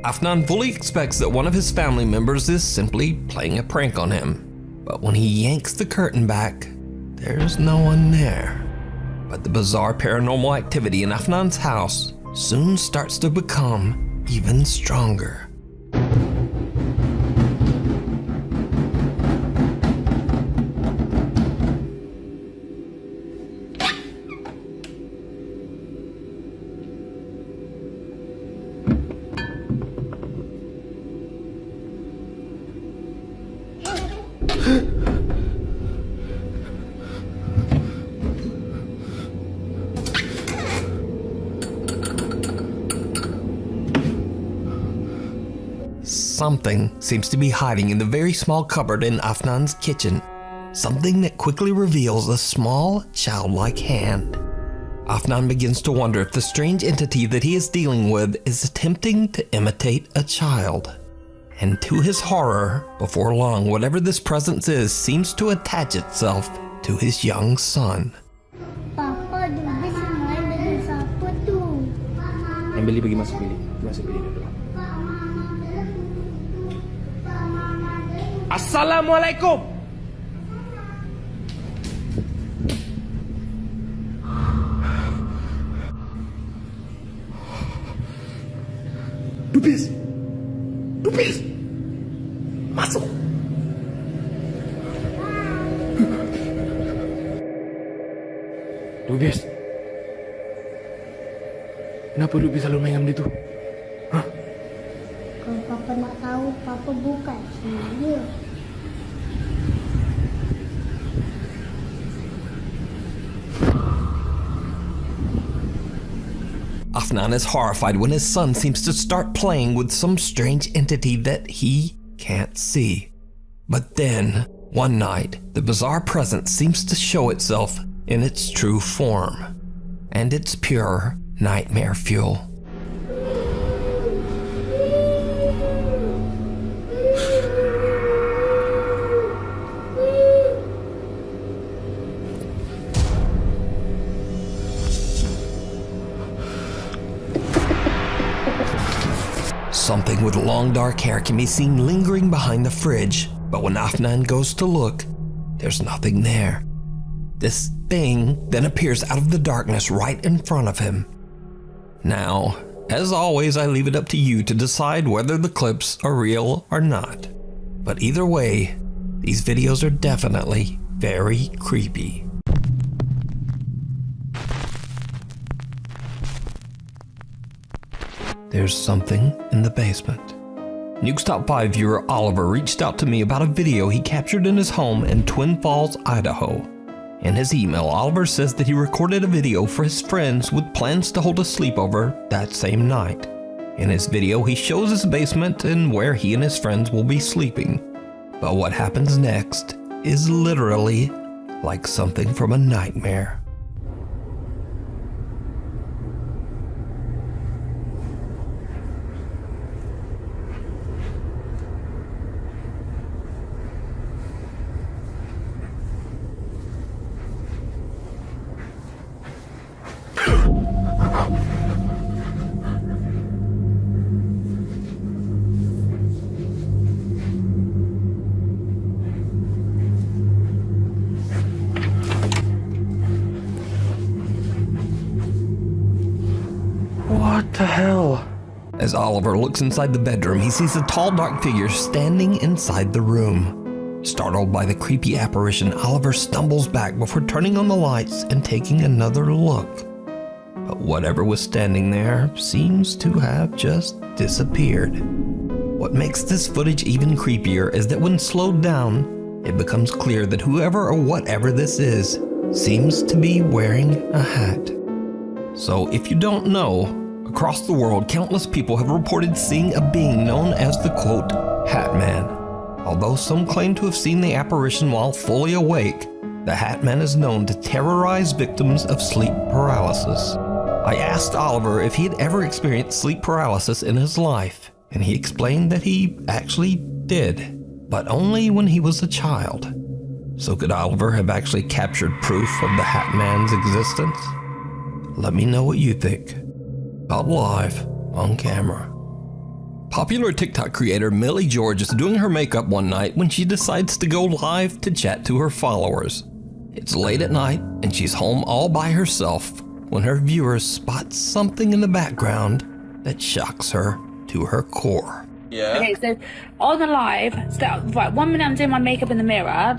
Afnan fully expects that one of his family members is simply playing a prank on him. But when he yanks the curtain back, there's no one there. But the bizarre paranormal activity in Afnan's house soon starts to become even stronger. Something seems to be hiding in the very small cupboard in Afnan's kitchen. Something that quickly reveals a small, childlike hand. Afnan begins to wonder if the strange entity that he is dealing with is attempting to imitate a child. And to his horror, before long, whatever this presence is seems to attach itself to his young son. Papa, Dubis main dengan siapa tu? Yang beli pergi masuk bilik. Masuk bilik dulu. Assalamualaikum. Dubis! Dubis! Masuk! Dubis. Kenapa Dubis selalu main dengan dia tu? Hah? Kalau Papa nak tahu, Papa bukan dia. Afnan is horrified when his son seems to start playing with some strange entity that he can't see. But then, one night, the bizarre presence seems to show itself in its true form. And it's pure nightmare fuel. Something with long dark hair can be seen lingering behind the fridge, but when Afnan goes to look, there's nothing there. This thing then appears out of the darkness right in front of him. Now, as always, I leave it up to you to decide whether the clips are real or not. But either way, these videos are definitely very creepy. There's something in the basement. Nukes Top 5 viewer Oliver reached out to me about a video he captured in his home in Twin Falls, Idaho. In his email, Oliver says that he recorded a video for his friends with plans to hold a sleepover that same night. In his video, he shows his basement and where he and his friends will be sleeping. But what happens next is literally like something from a nightmare. What the hell? As Oliver looks inside the bedroom, he sees a tall, dark figure standing inside the room. Startled by the creepy apparition, Oliver stumbles back before turning on the lights and taking another look. But whatever was standing there seems to have just disappeared. What makes this footage even creepier is that when slowed down, it becomes clear that whoever or whatever this is seems to be wearing a hat. So if you don't know, across the world, countless people have reported seeing a being known as the, quote, Hat Man. Although some claim to have seen the apparition while fully awake, the Hat Man is known to terrorize victims of sleep paralysis. I asked Oliver if he had ever experienced sleep paralysis in his life, and he explained that he actually did, but only when he was a child. So could Oliver have actually captured proof of the Hat Man's existence? Let me know what you think. Out live on camera. Popular TikTok creator Millie George is doing her makeup one night when she decides to go live to chat to her followers. It's late at night and she's home all by herself when her viewers spot something in the background that shocks her to her core. Yeah. Okay, so on the live, right, 1 minute I'm doing my makeup in the mirror,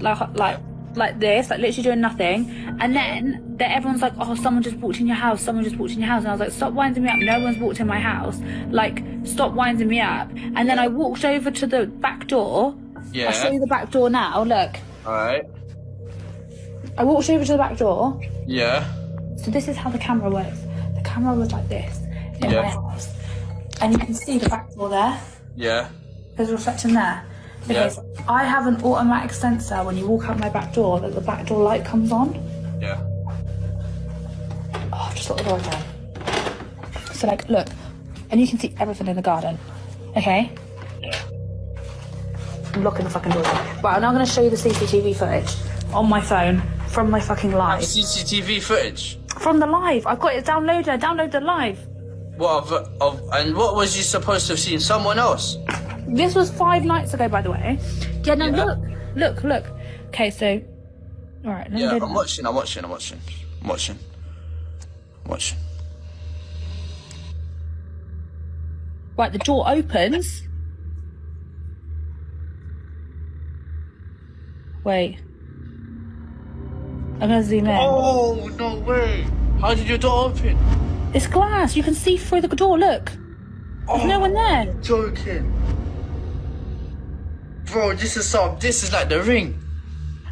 like this, like literally doing nothing, and then everyone's like, oh, someone just walked in your house, someone just walked in your house, and I was like, stop winding me up, no one's walked in my house, like, stop winding me up. And then I walked over to the back door. Yeah. I'll show you the back door now, look. Alright. I walked over to the back door. Yeah. So this is how the camera works. The camera was like this in my house, and you can see the back door there. Yeah. There's a reflection there. Okay, Yeah. so I have an automatic sensor when you walk out my back door that the back door light comes on. Yeah. Oh, just lock the door again. So like, look, and you can see everything in the garden. Okay? Yeah. I'm locking the fucking door. Right, I'm now going to show you the CCTV footage on my phone from my fucking live. CCTV footage? From the live. I've got it downloaded. I downloaded the live. What and what was you supposed to have seen? Someone else? This was 5 nights ago, by the way. Yeah, no, look. Okay, so... Alright, Yeah, I'm watching. Right, the door opens. Wait. I'm gonna zoom in. Oh, no way. How did your door open? It's glass. You can see through the door, look. There's no one there. You're joking. Bro, this is like the Ring.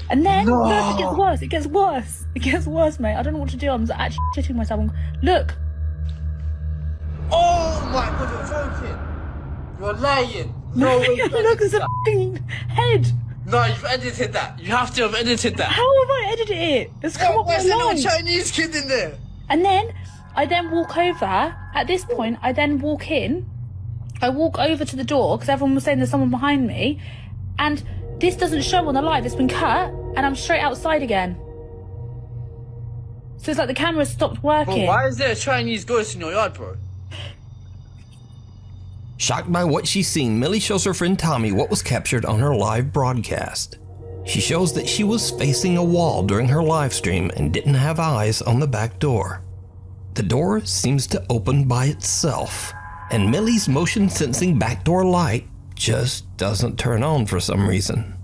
And then, look, it gets worse, mate. I don't know what to do. I'm actually shitting myself. Look. Oh my god, you're joking. You're lying. No, look, there's a fucking head. No, you've edited that. You have to have edited that. How have I edited it? It's come up Where's the little live. Chinese kid in there? And then, I then walk over. At this point, I then walk in. I walk over to the door, because everyone was saying there's someone behind me. And this doesn't show on the live. It's been cut, and I'm straight outside again. So it's like the camera stopped working. Bro, why is there a Chinese ghost in your yard, bro? Shocked by what she's seen, Millie shows her friend Tommy what was captured on her live broadcast. She shows that she was facing a wall during her live stream and didn't have eyes on the back door. The door seems to open by itself, and Millie's motion-sensing backdoor light just doesn't turn on for some reason.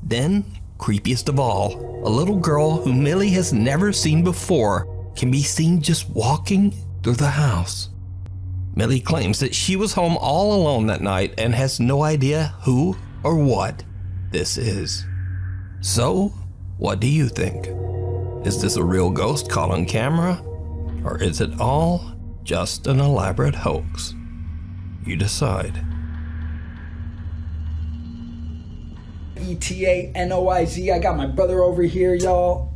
Then, creepiest of all, a little girl who Millie has never seen before can be seen just walking through the house. Millie claims that she was home all alone that night and has no idea who or what this is. So, what do you think? Is this a real ghost caught on camera? Or is it all just an elaborate hoax? You decide. ETANOIZ. I got my brother over here, y'all.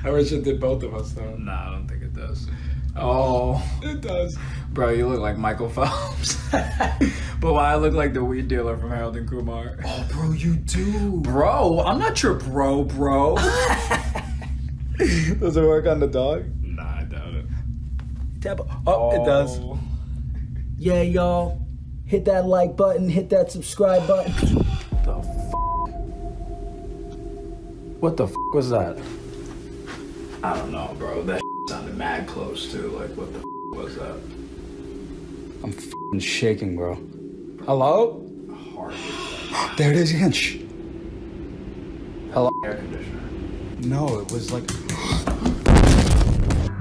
I wish it did both of us though. Nah, I don't think it does. Oh, It does. bro, you look like Michael Phelps. But why I look like the weed dealer from Harold and Kumar? Oh, bro, you do. Bro, I'm not your bro. Does it work on the dog? Nah, I doubt it. It does. Yeah, y'all. Hit that like button, hit that subscribe button. What the f was that? I don't know, bro. That sounded mad close too. Like, what the was that? I'm f***ing shaking, bro. Hello? There it is again. Shh. Hello? Air conditioner. No, it was like...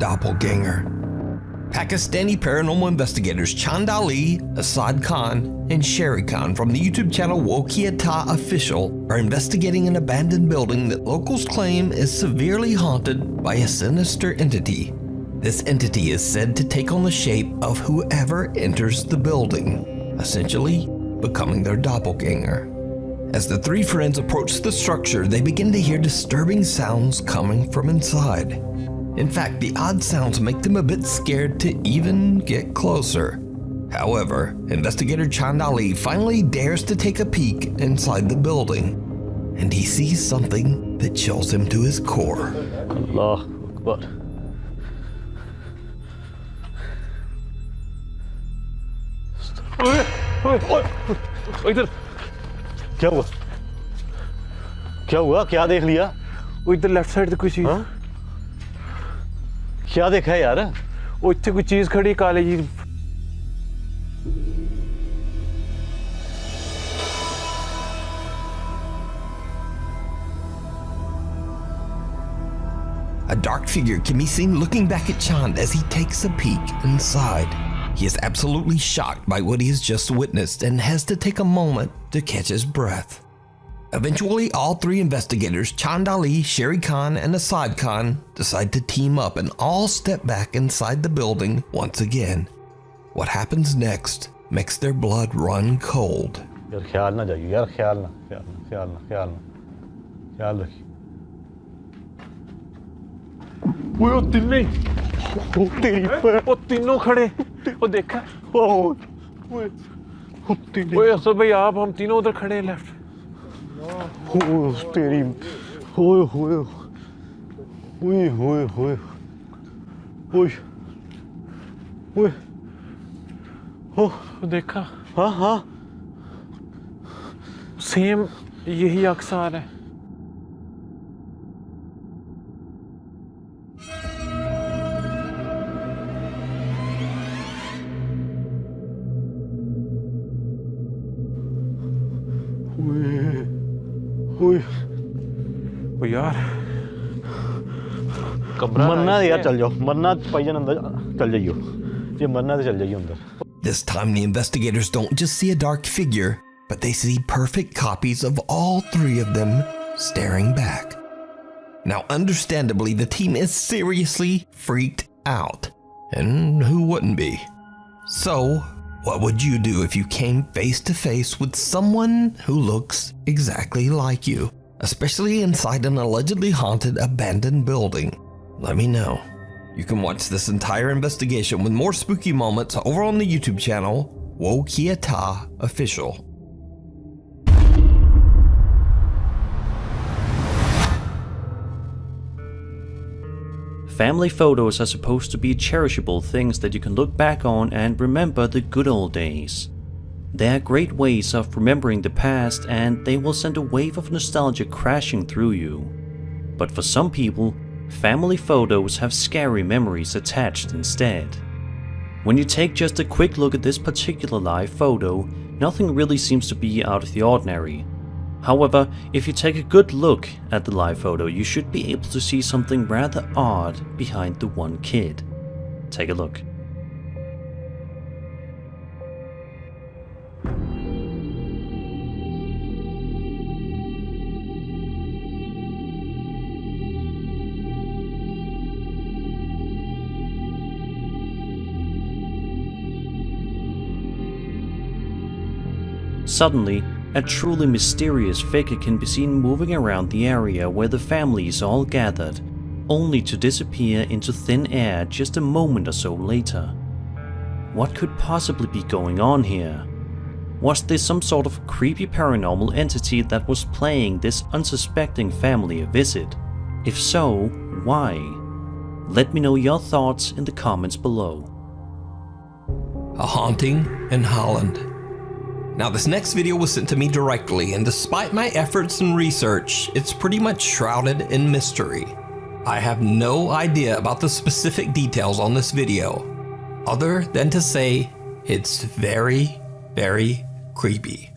Doppelganger. Pakistani paranormal investigators Chand Ali, Asad Khan, and Sherry Khan from the YouTube channel Wokiata Official are investigating an abandoned building that locals claim is severely haunted by a sinister entity. This entity is said to take on the shape of whoever enters the building, essentially becoming their doppelganger. As the three friends approach the structure, they begin to hear disturbing sounds coming from inside. In fact, the odd sounds make them a bit scared to even get closer. However, investigator Chand Ali finally dares to take a peek inside the building, and he sees something that chills him to his core. Allah Akbar. इधर क्या हुआ क्या देख लिया वो इधर left side कोई चीज क्या देखा है यार वो इतने कोई चीज खड़ी Kali ji A dark figure can be seen looking back at Chand as he takes a peek inside. He is absolutely shocked by what he has just witnessed and has to take a moment to catch his breath. Eventually, all three investigators, Chand Ali, Sherry Khan, and Asad Khan, decide to team up and all step back inside the building once again. What happens next makes their blood run cold. यार ख्याल ना जाइए यार ख्याल ना रखिए वो तिन्ने वो तेरी वो तीनों खड़े वो देखा वो असद भाई आप हम तीनों उधर खड़े हैं लेफ्ट वो तेरी होए होए होए होए होए ओए ओए हो देखा हाँ सेम यही अक्सर है ओ यार मरना है यार चल जाओ मरना भाईजान अंदर चल जाइयो ये मरना तो चल जाइयो अंदर. This time the investigators don't just see a dark figure, but they see perfect copies of all three of them staring back. Now understandably the team is seriously freaked out, and who wouldn't be? So what would you do if you came face to face with someone who looks exactly like you? Especially inside an allegedly haunted abandoned building. Let me know. You can watch this entire investigation with more spooky moments over on the YouTube channel, Wokiata Official. Family photos are supposed to be cherishable things that you can look back on and remember the good old days. They are great ways of remembering the past, and they will send a wave of nostalgia crashing through you. But for some people, family photos have scary memories attached instead. When you take just a quick look at this particular live photo, nothing really seems to be out of the ordinary. However, if you take a good look at the live photo, you should be able to see something rather odd behind the one kid. Take a look. Suddenly, a truly mysterious figure can be seen moving around the area where the family is all gathered, only to disappear into thin air just a moment or so later. What could possibly be going on here? Was this some sort of creepy paranormal entity that was paying this unsuspecting family a visit? If so, why? Let me know your thoughts in the comments below. A haunting in Holland. Now this next video was sent to me directly, and despite my efforts and research, it's pretty much shrouded in mystery. I have no idea about the specific details on this video, other than to say it's very, very creepy.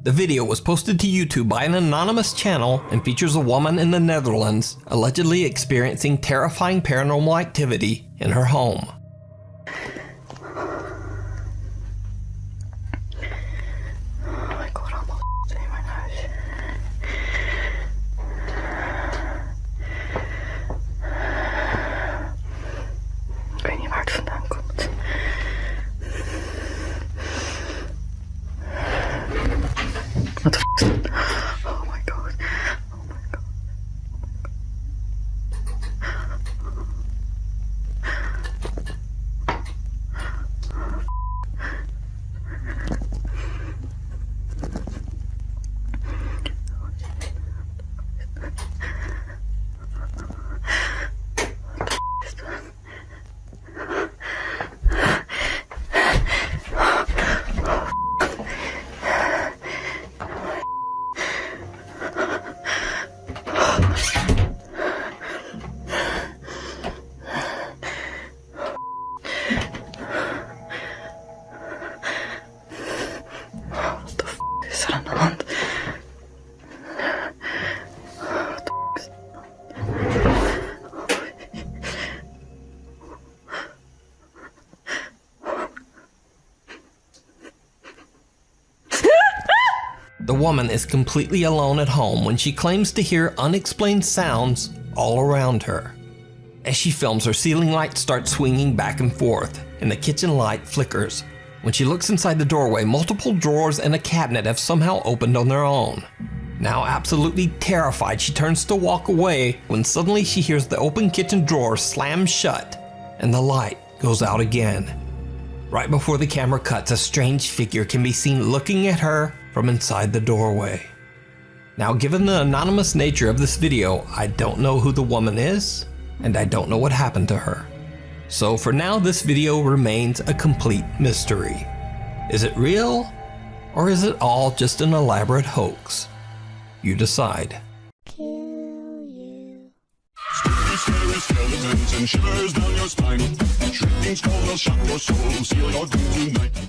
The video was posted to YouTube by an anonymous channel and features a woman in the Netherlands allegedly experiencing terrifying paranormal activity in her home. The woman is completely alone at home when she claims to hear unexplained sounds all around her. As she films, her ceiling light starts swinging back and forth, and the kitchen light flickers. When she looks inside the doorway, multiple drawers and a cabinet have somehow opened on their own. Now absolutely terrified, she turns to walk away when suddenly she hears the open kitchen drawer slam shut, and the light goes out again. Right before the camera cuts, a strange figure can be seen looking at her from inside the doorway. Now, given the anonymous nature of this video, I don't know who the woman is, and I don't know what happened to her. So for now, this video remains a complete mystery. Is it real, or is it all just an elaborate hoax? You decide. Scary skeletons and shivers down your spine. Shrieking skulls will shock your soul, seal your doom tonight.